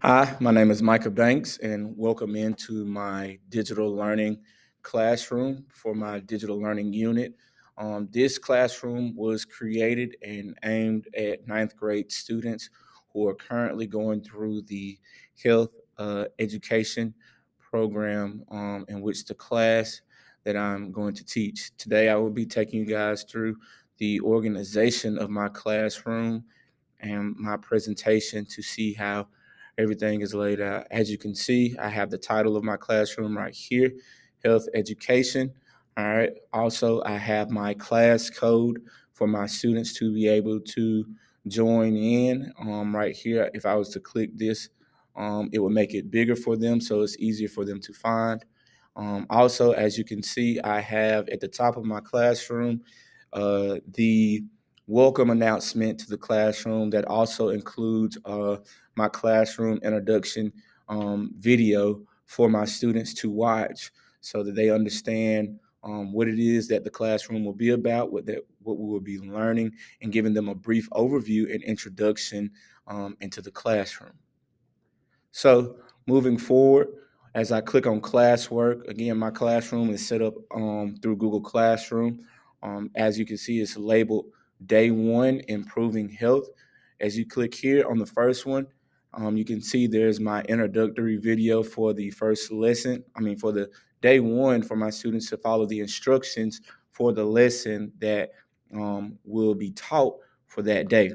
Hi, my name is Micah Banks, and welcome into my digital learning classroom for my digital learning unit. This classroom was created and aimed at ninth grade students who are currently going through the health education program, in which the class that I'm going to teach. Today, I will be taking you guys through the organization of my classroom and my presentation to see how everything is laid out. As you can see, I have the title of my classroom right here, Health Education. All right. Also, I have my class code for my students to be able to join in right here. If I was to click this, it would make it bigger for them so it's easier for them to find. Also, as you can see, I have at the top of my classroom the welcome announcement to the classroom that also includes my classroom introduction video for my students to watch so that they understand what it is that the classroom will be about, what we will be learning, and giving them a brief overview and introduction into the classroom. So moving forward, as I click on classwork, again, my classroom is set up through Google Classroom. As you can see, it's labeled Day 1, Improving Health. As you click here on the first one, you can see there's my introductory video for the first lesson. For the day 1 for my students to follow the instructions for the lesson that will be taught for that day.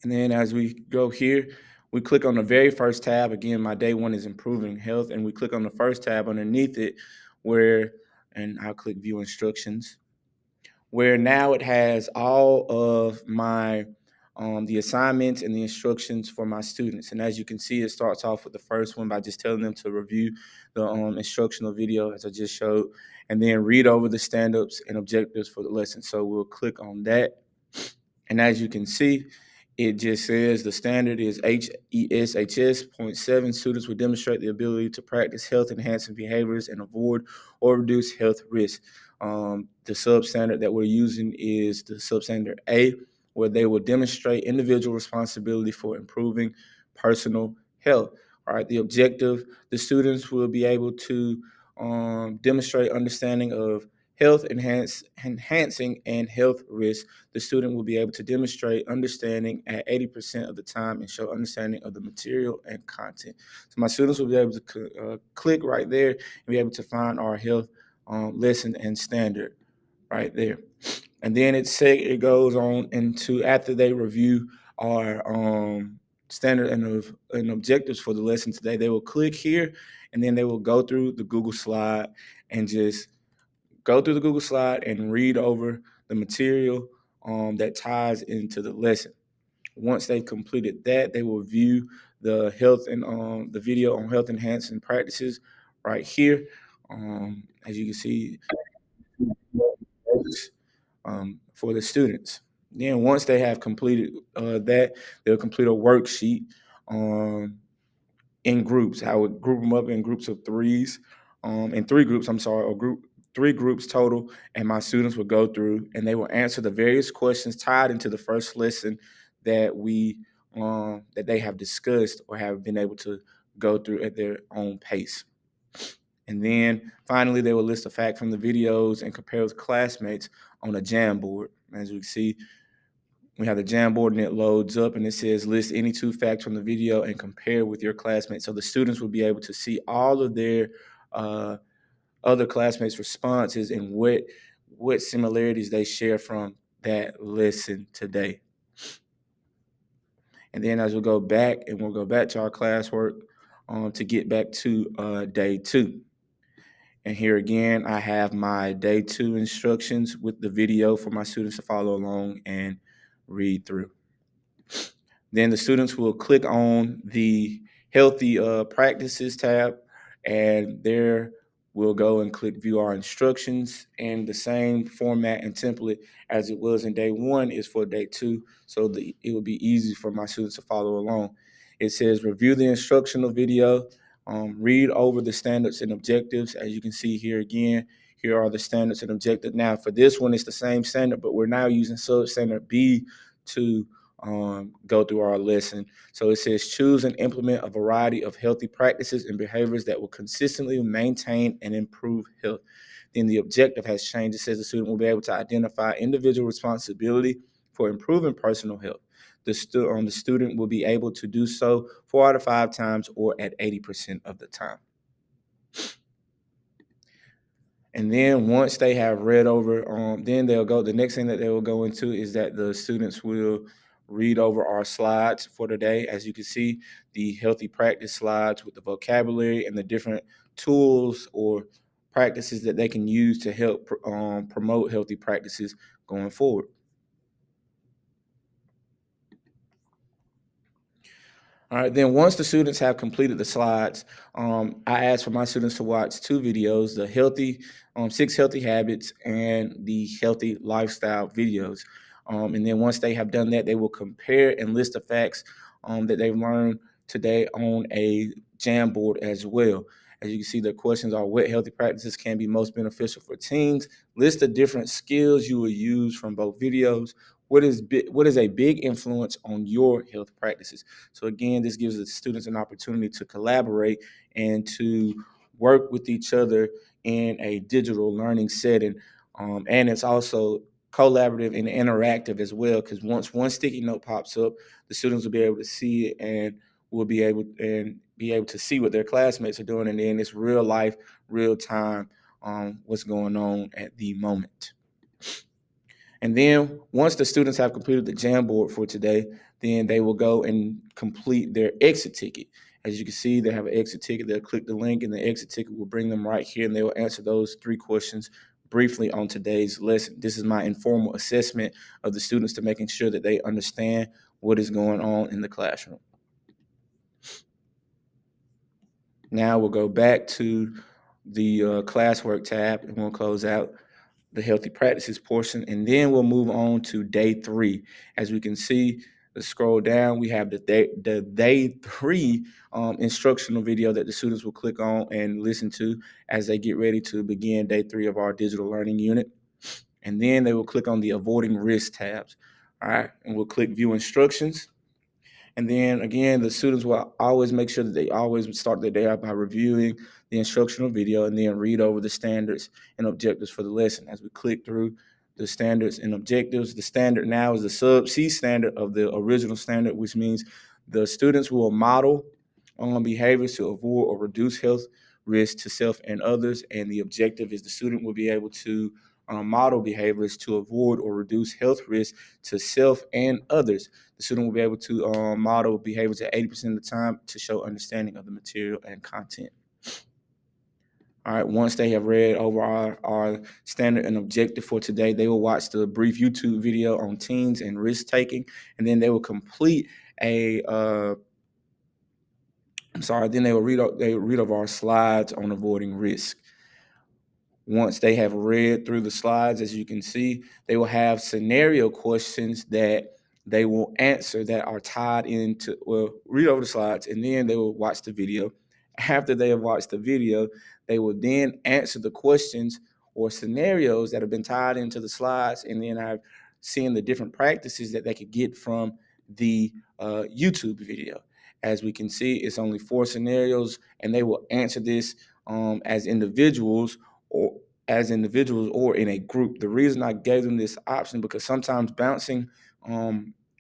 And then as we go here, we click on the very first tab. Again, my day 1 is improving health. And we click on the first tab underneath it and I'll click view instructions, where now it has all of my the assignments and the instructions for my students. And as you can see, it starts off with the first one by just telling them to review the instructional video as I just showed, and then read over the stand-ups and objectives for the lesson. So we'll click on that. And as you can see, it just says the standard is HESHS point 7. Students will demonstrate the ability to practice health enhancing behaviors and avoid or reduce health risks. The substandard that we're using is the substandard A, where they will demonstrate individual responsibility for improving personal health. All right, the objective, the students will be able to demonstrate understanding of enhancing and health risks. The student will be able to demonstrate understanding at 80% of the time and show understanding of the material and content. So my students will be able to click right there and be able to find our health lesson and standard right there. And then it goes on into, after they review our standard and objectives for the lesson today, they will click here and then they will go through the Google slide and just go through the Google slide and read over the material that ties into the lesson. Once they've completed that, they will view the health and the video on health enhancing practices right here. As you can see, for the students. Then once they have completed that, they'll complete a worksheet in groups. I would group them up in groups of threes, in three groups, or three groups total, and my students will go through and they will answer the various questions tied into the first lesson that that they have discussed or have been able to go through at their own pace. And then finally, they will list a fact from the videos and compare with classmates on a Jamboard. As we see, we have the Jamboard and it loads up and it says list any 2 facts from the video and compare with your classmates. So the students will be able to see all of their other classmates' responses and what similarities they share from that lesson today. And then as we'll go back to our classwork to get back to day 2. And here again, I have my day 2 instructions with the video for my students to follow along and read through. Then the students will click on the healthy practices tab, and there we'll go and click view our instructions, and the same format and template as it was in day 1 is for day 2, so it will be easy for my students to follow along. It says review the instructional video, read over the standards and objectives. As you can see here again, here are the standards and objectives. Now for this one, it's the same standard, but we're now using substandard B to go through our lesson. So it says choose and implement a variety of healthy practices and behaviors that will consistently maintain and improve health. Then the objective has changed. It says the student will be able to identify individual responsibility for improving personal health. The student will be able to do so 4 out of 5 times or at 80% of the time. And then once they have read over, then they'll go, the next thing that they will go into is that the students will read over our slides for the day. As you can see, the healthy practice slides with the vocabulary and the different tools or practices that they can use to help promote healthy practices going forward. All right, then once the students have completed the slides, I ask for my students to watch 2 videos, the 6 healthy habits and the healthy lifestyle videos. And then once they have done that, they will compare and list the facts that they've learned today on a Jamboard as well. As you can see, the questions are: what healthy practices can be most beneficial for teens? List the different skills you will use from both videos. What is a big influence on your health practices? So again, this gives the students an opportunity to collaborate and to work with each other in a digital learning setting. And it's also collaborative and interactive as well, because once one sticky note pops up, the students will be able to see it and will be able to see what their classmates are doing, and then it's real life, real time, what's going on at the moment. And then once the students have completed the Jamboard for today, then they will go and complete their exit ticket. As you can see, they have an exit ticket. They'll click the link and the exit ticket will bring them right here, and they will answer those 3 questions briefly on today's lesson. This is my informal assessment of the students to making sure that they understand what is going on in the classroom. Now we'll go back to the classwork tab and we'll close out the healthy practices portion, and then we'll move on to day 3. As we can see, let's scroll down. We have the day 3 instructional video that the students will click on and listen to as they get ready to begin day 3 of our digital learning unit. And then they will click on the avoiding risk tabs. All right, and we'll click view instructions. And then again, the students will always make sure that they always start their day out by reviewing the instructional video and then read over the standards and objectives for the lesson. As we click through the standards and objectives, the standard now is the sub C standard of the original standard, which means the students will model behaviors to avoid or reduce health risks to self and others. And the objective is the student will be able to model behaviors to avoid or reduce health risks to self and others. The student will be able to model behaviors at 80% of the time to show understanding of the material and content. All right, once they have read over our standard and objective for today, they will watch the brief YouTube video on teens and risk taking, and then they will complete then they will read over our slides on avoiding risk. Once they have read through the slides, as you can see, they will have scenario questions that they will answer that are tied into, well, read over the slides, and then they will watch the video. After they have watched the video, they will then answer the questions or scenarios that have been tied into the slides, and then I've seen the different practices that they could get from the YouTube video. As we can see, it's only 4 scenarios, and they will answer this as individuals or in a group. The reason I gave them this option, because sometimes bouncing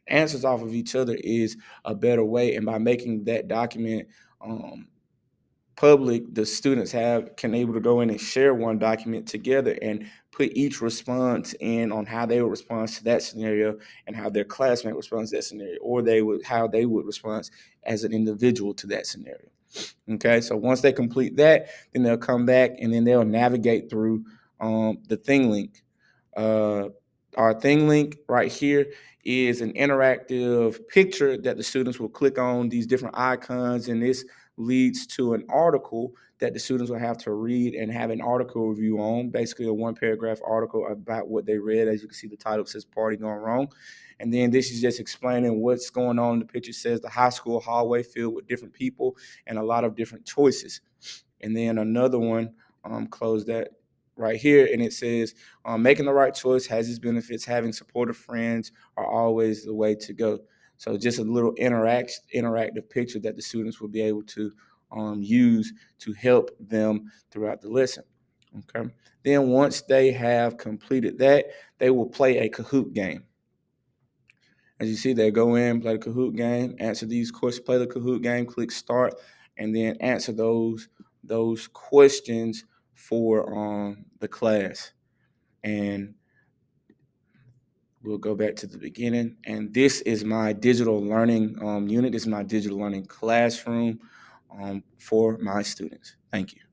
answers off of each other is a better way, and by making that document public, the students can able to go in and share one document together and put each response in on how they would respond to that scenario and how their classmate responds to that scenario, or how they would respond as an individual to that scenario. Okay, so once they complete that, then they'll come back and then they'll navigate through the thing link. Our thing link right here is an interactive picture that the students will click on these different icons, and this leads to an article that the students will have to read and have an article review on, basically a 1-paragraph article about what they read. As you can see, the title says Party Gone Wrong. And then this is just explaining what's going on. The picture says the high school hallway filled with different people and a lot of different choices. And then another one, close that right here, and it says, making the right choice has its benefits. Having supportive friends are always the way to go. So just a little interactive picture that the students will be able to use to help them throughout the lesson. Okay. Then once they have completed that, they will play a Kahoot game. As you see, they go in, play the Kahoot game, answer these questions, play the Kahoot game, click start, and then answer those questions for the class. And we'll go back to the beginning. And this is my digital learning unit. This is my digital learning classroom for my students. Thank you.